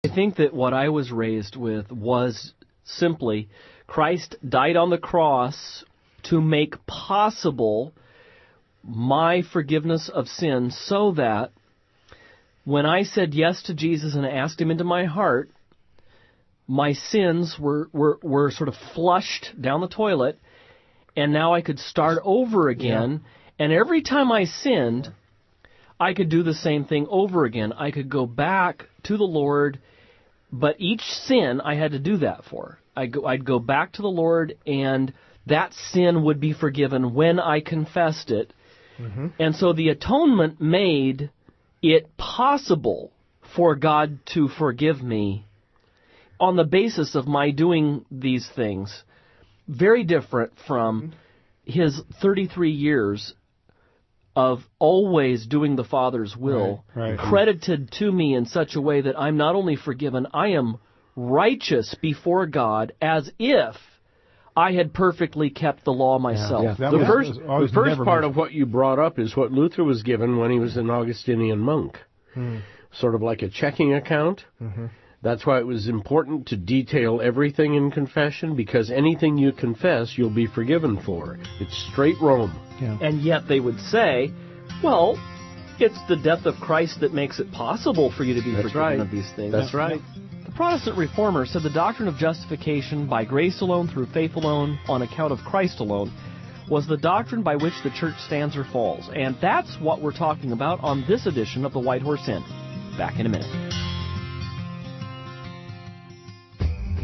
I think that what I was raised with was simply Christ died on the cross to make possible my forgiveness of sin, so that when I said yes to Jesus and asked him into my heart, my sins were sort of flushed down the toilet, and now I could start over again. Yeah. And every time I sinned, I could do the same thing over again. I could go back to the Lord, but each sin I had to do that for. I'd go back to the Lord, and that sin would be forgiven when I confessed it. Mm-hmm. And so the atonement made it possible for God to forgive me on the basis of my doing these things. Very different from his 33 years of always doing the Father's will, right. Credited to me in such a way that I'm not only forgiven, I am righteous before God as if I had perfectly kept the law myself. Yeah. The first part of what you brought up is what Luther was given when he was an Augustinian monk. Sort of like a checking account. Mm-hmm. That's why it was important to detail everything in confession, because anything you confess, you'll be forgiven for. It's straight Rome. Yeah. And yet they would say, well, it's the death of Christ that makes it possible for you to be forgiven of these things. That's right. The Protestant Reformer said the doctrine of justification by grace alone, through faith alone, on account of Christ alone, was the doctrine by which the church stands or falls. And that's what we're talking about on this edition of the White Horse Inn. Back in a minute.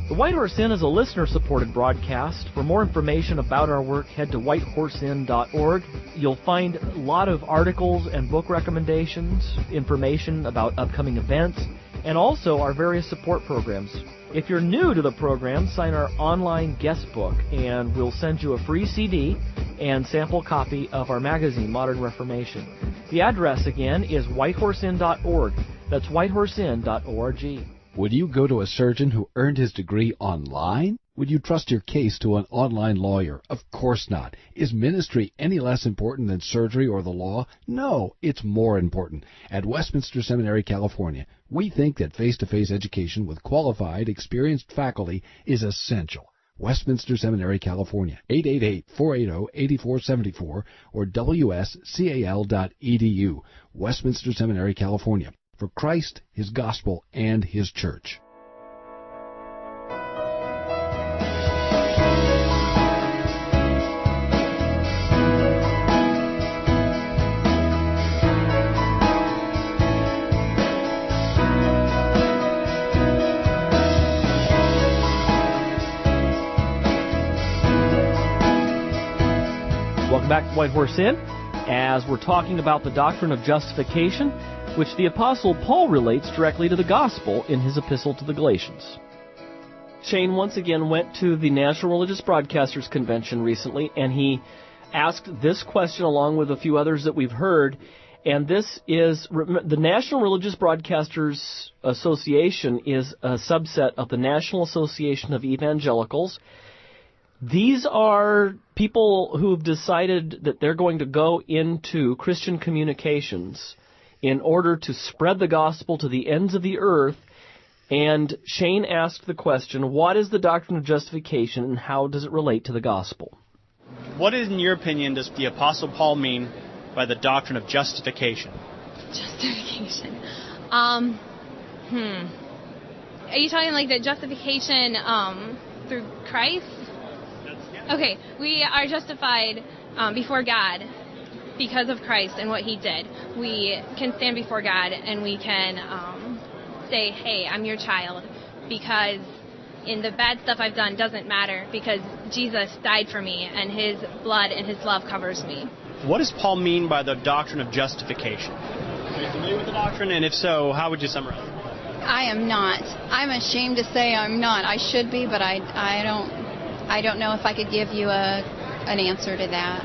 The White Horse Inn is a listener-supported broadcast. For more information about our work, head to whitehorseinn.org. You'll find a lot of articles and book recommendations, information about upcoming events, and also our various support programs. If you're new to the program, sign our online guest book, and we'll send you a free CD and sample copy of our magazine, Modern Reformation. The address, again, is whitehorseinn.org. That's whitehorseinn.org. Would you go to a surgeon who earned his degree online? Would you trust your case to an online lawyer? Of course not. Is ministry any less important than surgery or the law? No, it's more important. At Westminster Seminary, California, we think that face-to-face education with qualified, experienced faculty is essential. Westminster Seminary, California, 888-480-8474 or wscal.edu. Westminster Seminary, California. For Christ, His Gospel, and His Church. Welcome back to White Horse Inn, as we're talking about the doctrine of justification, which the Apostle Paul relates directly to the gospel in his epistle to the Galatians. Shane once again went to the National Religious Broadcasters Convention recently, and he asked this question along with a few others that we've heard, and this is, the National Religious Broadcasters Association is a subset of the National Association of Evangelicals. These are people who've decided that they're going to go into Christian communications in order to spread the gospel to the ends of the earth. And Shane asked the question, what is the doctrine of justification and how does it relate to the gospel? What, in your opinion, does the Apostle Paul mean by the doctrine of justification? Justification. Are you talking like the justification through Christ? Okay, we are justified before God because of Christ and what He did. We can stand before God and we can say, hey, I'm your child, because in the bad stuff I've done doesn't matter, because Jesus died for me and His blood and His love covers me. What does Paul mean by the doctrine of justification? Are you familiar with the doctrine, and if so, how would you summarize it? I am not. I'm ashamed to say I'm not. I should be, but I don't know if I could give you an answer to that.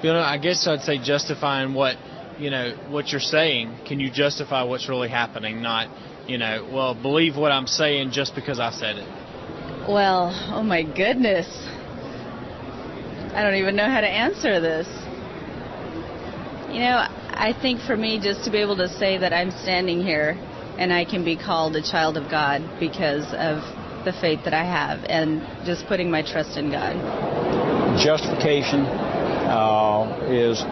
I guess I'd say justifying what you're saying. Can you justify what's really happening? Not, believe what I'm saying just because I said it. Well, oh my goodness. I don't even know how to answer this. I think for me, just to be able to say that I'm standing here and I can be called a child of God because of the faith that I have and just putting my trust in God. Justification is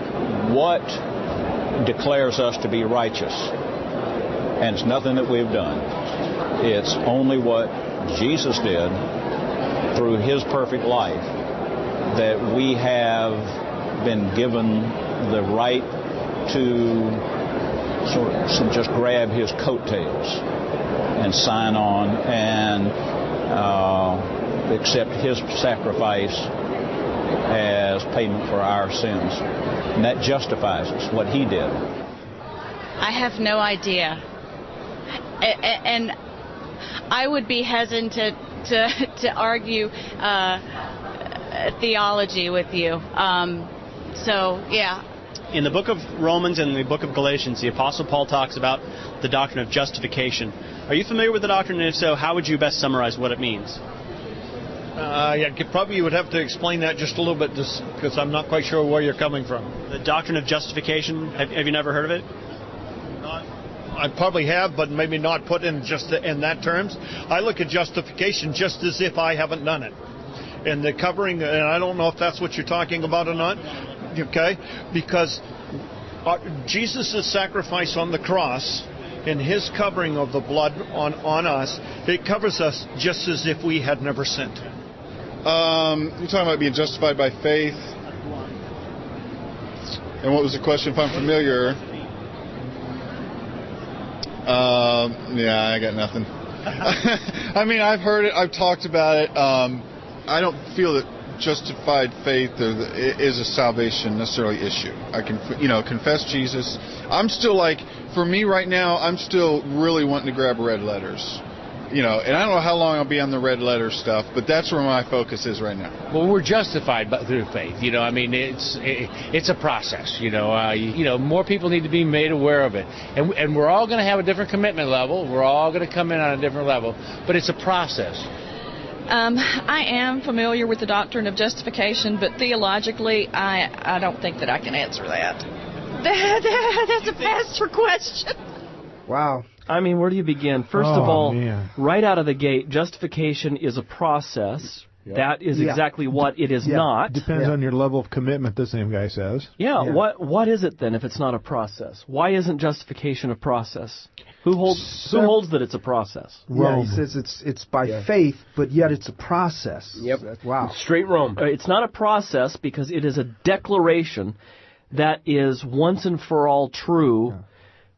what declares us to be righteous. And it's nothing that we've done. It's only what Jesus did through his perfect life that we have been given the right to sort of just grab his coattails and sign on and accept his sacrifice as payment for our sins. And that justifies us, what he did. I have no idea. And I would be hesitant to argue theology with you. So, yeah. In the book of Romans and the book of Galatians, the Apostle Paul talks about the doctrine of justification. Are you familiar with the doctrine? And if so, how would you best summarize what it means? Probably you would have to explain that just a little bit, because I'm not quite sure where you're coming from. The doctrine of justification, have you never heard of it? I probably have, but maybe not put in just in that terms. I look at justification just as if I haven't done it. And the covering, and I don't know if that's what you're talking about or not, okay? Because Jesus' sacrifice on the cross and his covering of the blood on us, it covers us just as if we had never sinned. You're talking about being justified by faith. And what was the question? If I'm familiar. I got nothing. I mean, I've heard it. I've talked about it. I don't feel that justified faith is a salvation necessarily issue. I can, confess Jesus. I'm still for me right now, I'm still really wanting to grab red letters. And I don't know how long I'll be on the red letter stuff, but that's where my focus is right now. Well, we're justified through faith. I mean, it's a process. More people need to be made aware of it, and we're all going to have a different commitment level. We're all going to come in on a different level, but it's a process. I am familiar with the doctrine of justification, but theologically, I don't think that I can answer that. That's a pastor question. Wow. I mean, where do you begin? First of all, right out of the gate, justification is a process. Yep. That is exactly what it is not. Depends on your level of commitment, the same guy says. What is it then if it's not a process? Why isn't justification a process? Who holds that it's a process? Rome. He says it's by faith, but yet it's a process. Yep. Wow. Straight Rome. It's not a process because it is a declaration that is once and for all true. Yeah.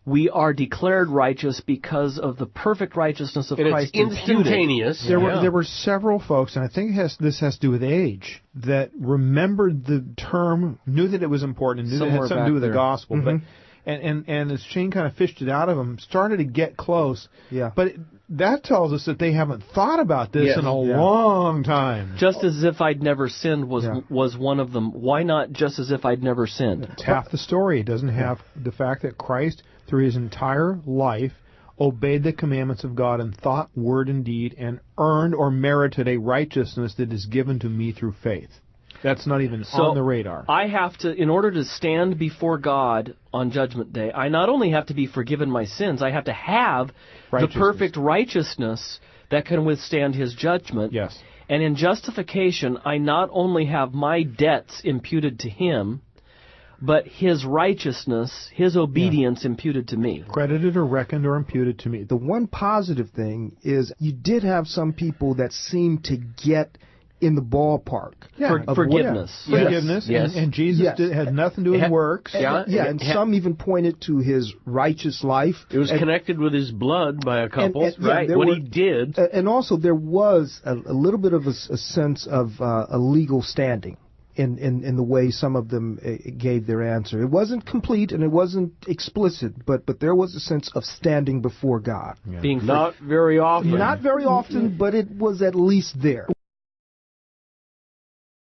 We are declared righteous because of the perfect righteousness of Christ. It's instantaneous. There were several folks, and I think this has to do with age, that remembered the term, knew that it was important, and knew that it had something to do with the gospel. Mm-hmm. But and as Shane kind of fished it out of them, started to get close. Yeah. But that tells us that they haven't thought about this in a long time. Just as if I'd never sinned was one of them. Why not just as if I'd never sinned? It's half the story. It doesn't have the fact that Christ, through his entire life, obeyed the commandments of God in thought, word, and deed, and earned or merited a righteousness that is given to me through faith. That's not even on the radar. I have to, in order to stand before God on Judgment Day, I not only have to be forgiven my sins, I have to have the perfect righteousness that can withstand his judgment. Yes. And in justification, I not only have my debts imputed to him, but his righteousness, his obedience imputed to me. Credited or reckoned or imputed to me. The one positive thing is you did have some people that seemed to get in the ballpark. Forgiveness. Forgiveness. Yes. And Jesus had nothing to do with works. And some even pointed to his righteous life. It was connected with his blood by a couple, what he did. And also there was a little bit of a sense of a legal standing in the way some of them gave their answer. It wasn't complete and it wasn't explicit, but there was a sense of standing before God. Being not very often. Not very often, but it was at least there.